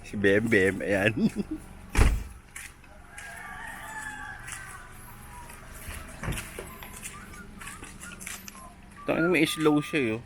Si Bem Bem, ayan. Tangina, may slow siya yun.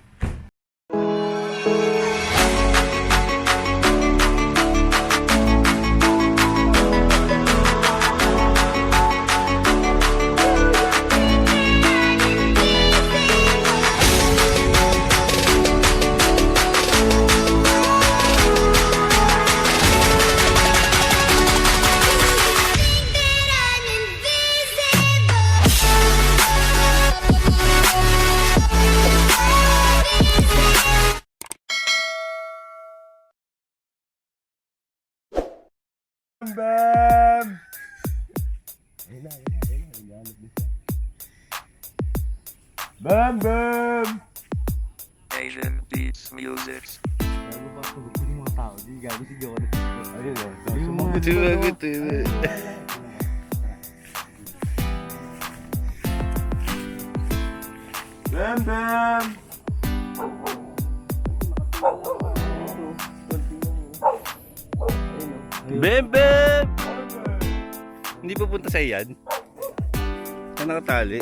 Bam! Bam Bam! Asian Beats Music. Gago ba ako gusto yung mga tao? Di gago si Jonas. Ayun o. Buti na ito yun. Bam Bam! Bem Bem! Hindi pa punta sa iyan. Saan nakatali?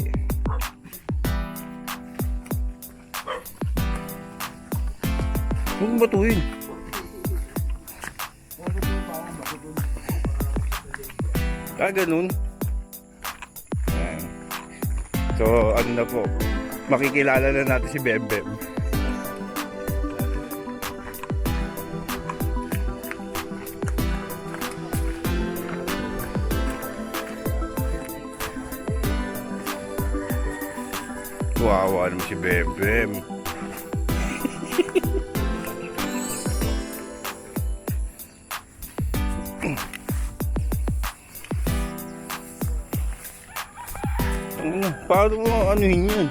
Huwag mong batuhin. Ganun. Ayan. So, ano na po. Makikilala na natin si Bem Bem. Wawa naman si Bem Bem. Paano mo anuhin yun?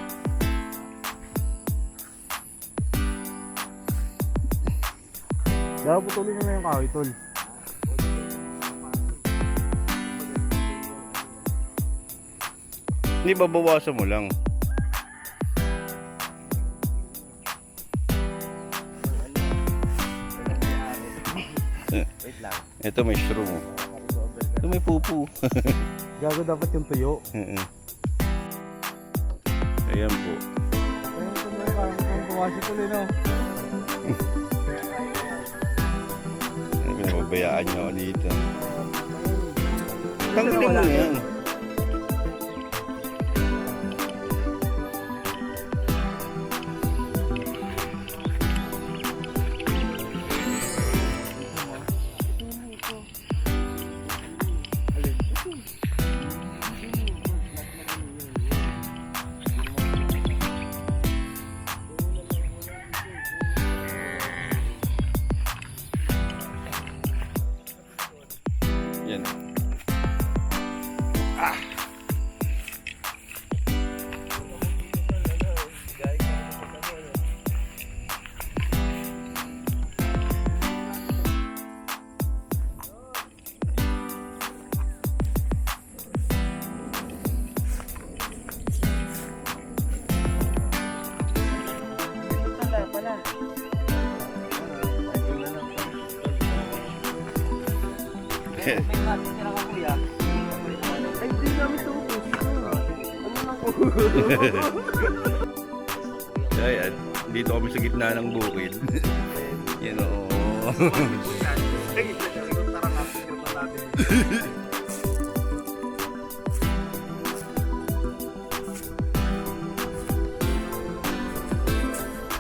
Dapat putulin nyo na yung kahoy, tol. Hindi, babawasan mo lang. Wait lang. Ito may straw. Ito may pupu. Gago dapat yung tuyo. Ayan po. Ayun, ito na parang pumawasi tuloy, no? Pinababayaan nyo ako dito. Tanggalin mo yan. Yan. Ah. May matitira ka, kuya. Ay, hindi namin ito ubus. Ano lang po? Ayan. Dito kami sa gitna ng bukid. Yan o.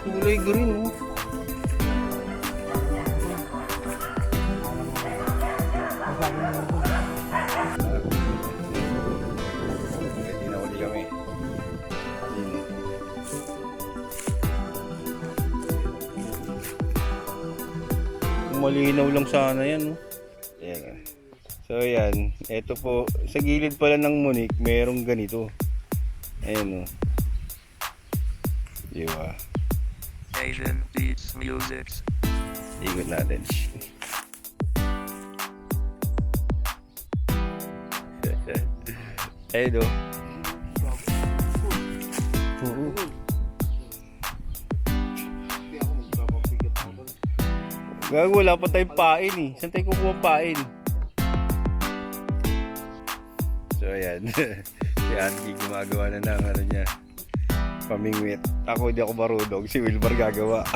Kulay green o. Tinawali kami. Malinaw lang sana yan, no? Ayan. So, ayan. Ito po, sa gilid pala ng Monique, merong ganito. Ayan, no? Diba? Asian Beats Music. Ikot natin. Ayun, no? Gago, wala pa tayong pain eh. Saan tayo kukuha ang pain? So ayan. Si Andy gumagawa na ng ano niya. Pamingwit. Ako hindi ako marunong. Si Wilmar gagawa.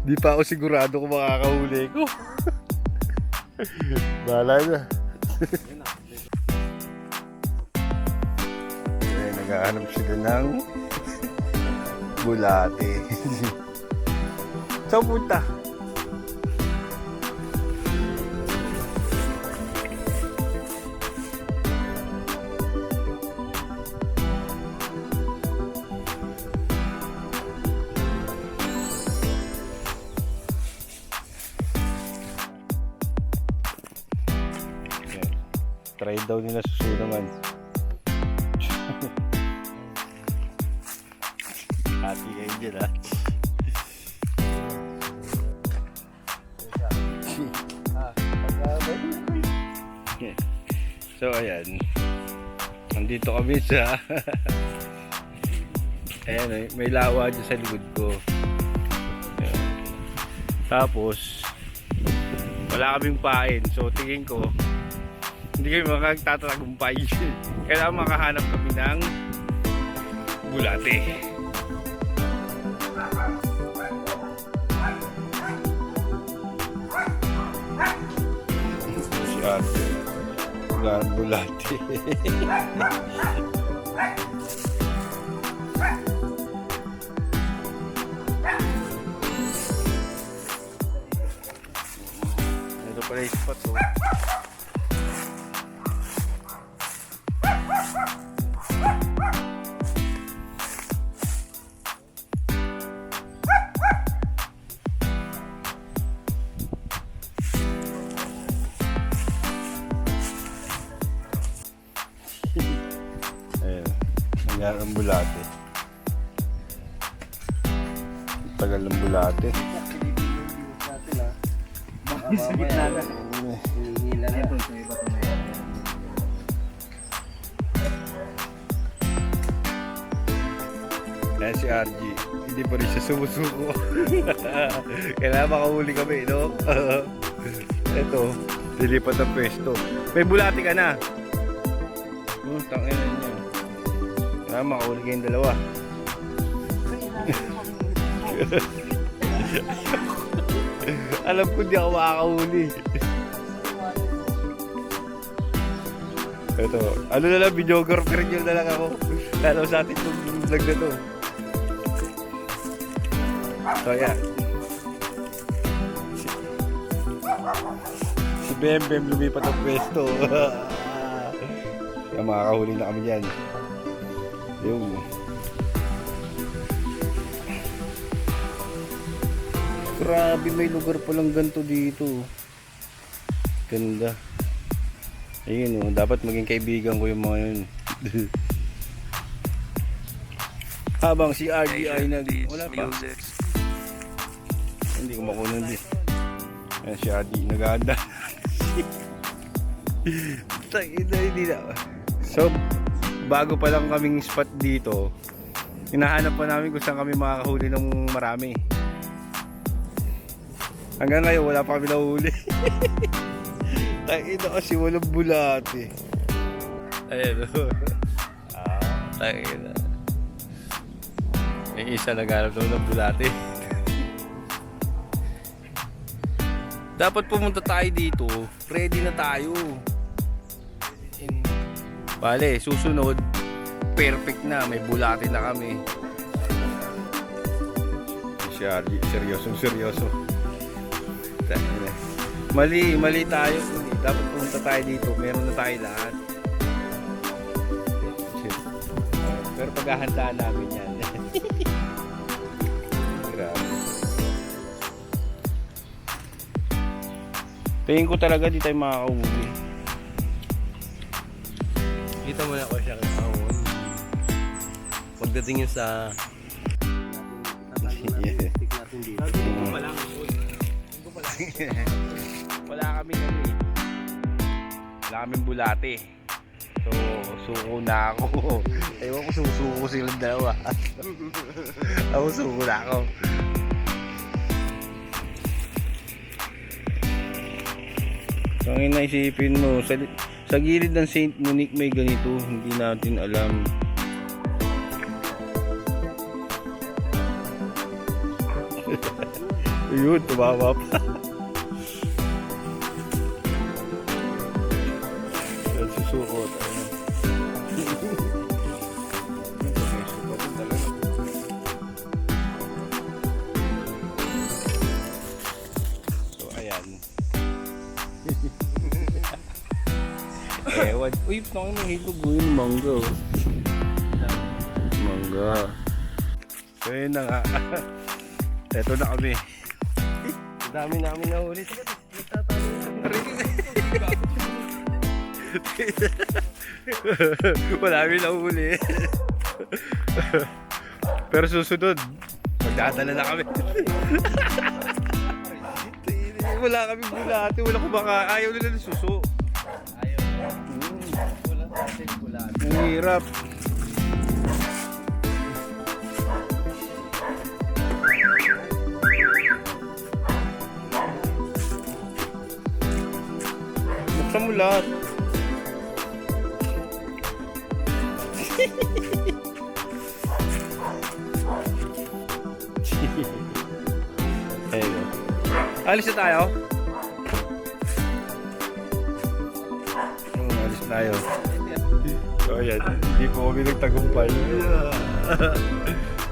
Di pa ako sigurado kung makakahuli ko. Bahala na. Okay, naghahanap sila ng bulate. Saan punta? Try daw nila susunaman. Happy angel ha. So ayan. Nandito kami sa ayan, may lawa dyan sa likod ko. Ayan. Tapos wala kaming pain. So tingin ko hindi kami makagtatagumpay. Kailangan makahanap kami ng bulate. Siya. Wala ng bulate. Ito pala yung spot oh. Nangyari ang bulate. Tagal ng bulate. Sa gitna na. Hinihila na ito. May bato na yan. Kaya si RG, hindi pa rin siya sumusuko. Kailangan makahuli kami, no? Ito, dilipat ang pwesto. May bulate ka na. Tangin na niya. Kailangan makahuli kayong dalawa. Alam ko di ako makakahuli. Ito, ano na lang, videographer nyo na lang ako. Lalo sa atin itong vlog na to. So yeah. Si Bem Bem lumipat ang pwesto. Kaya makakahuli na kami dyan. Yung grabe, may lugar palang ganito dito. Ganda. Ayun oh, dapat maging kaibigan ko yung mga yun. Habang si RG ay wala pa. Hindi ko makunan din. Ayan si RG nag-aanda. Hindi na. So bago pa lang kaming spot dito, hinahanap pa namin kung saan kami makakahuli ng marami. Hanggang ngayon wala pa kami nahuli. Tangina kasi walang bulate. Ayan o. Tangina. May isa naghanap daw ng bulate. Dapat pumunta tayo dito. Ready na tayo. Bale, susunod perfect na, may bulate na kami. Seryoso. Mali tayo. Dapat pumunta tayo dito, meron na tayo lahat. Pero paghahandaan namin yan. Grabe. Tingin ko talaga di tayo makakahuli. Kita mo na ako siya kahapon. Pagdating yun sa stick natin dito. Wala kaming bulate. So, suko na ako. Ewan ko, susuko silang dalawa. Ako suko na ako. Ang naisipin mo, sa gilid ng Saint Monique may ganito, hindi natin alam. Ayun, tumama pa. Susuko tayo. So, ayan. Ewan. Uy, nakangahilog ko yung mangga. Oh. Mangga. So, yun na nga. Eto na kami. Ang dami namin nahuli. Sige, tatalo na Wala kami nahuli. Pero susunod, magdadala na kami. Wala kami bulate, wala kumakain. Ayaw nila ng suso. Wala natin bulan. Ang hirap. Buksan mo lahat. Ayun. Alis na tayo. Alis na tayo. So ayan, hindi po kami nagtagumpay.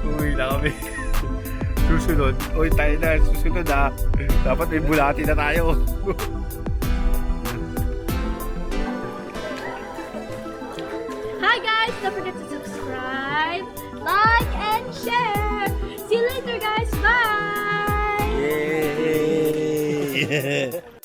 Uwi na kami. Susunod. Uy, tayo na. Susunod ha. Dapat may bulati na tayo. Hi guys, don't forget to subscribe, like, and share. See you later guys, bye! Yay!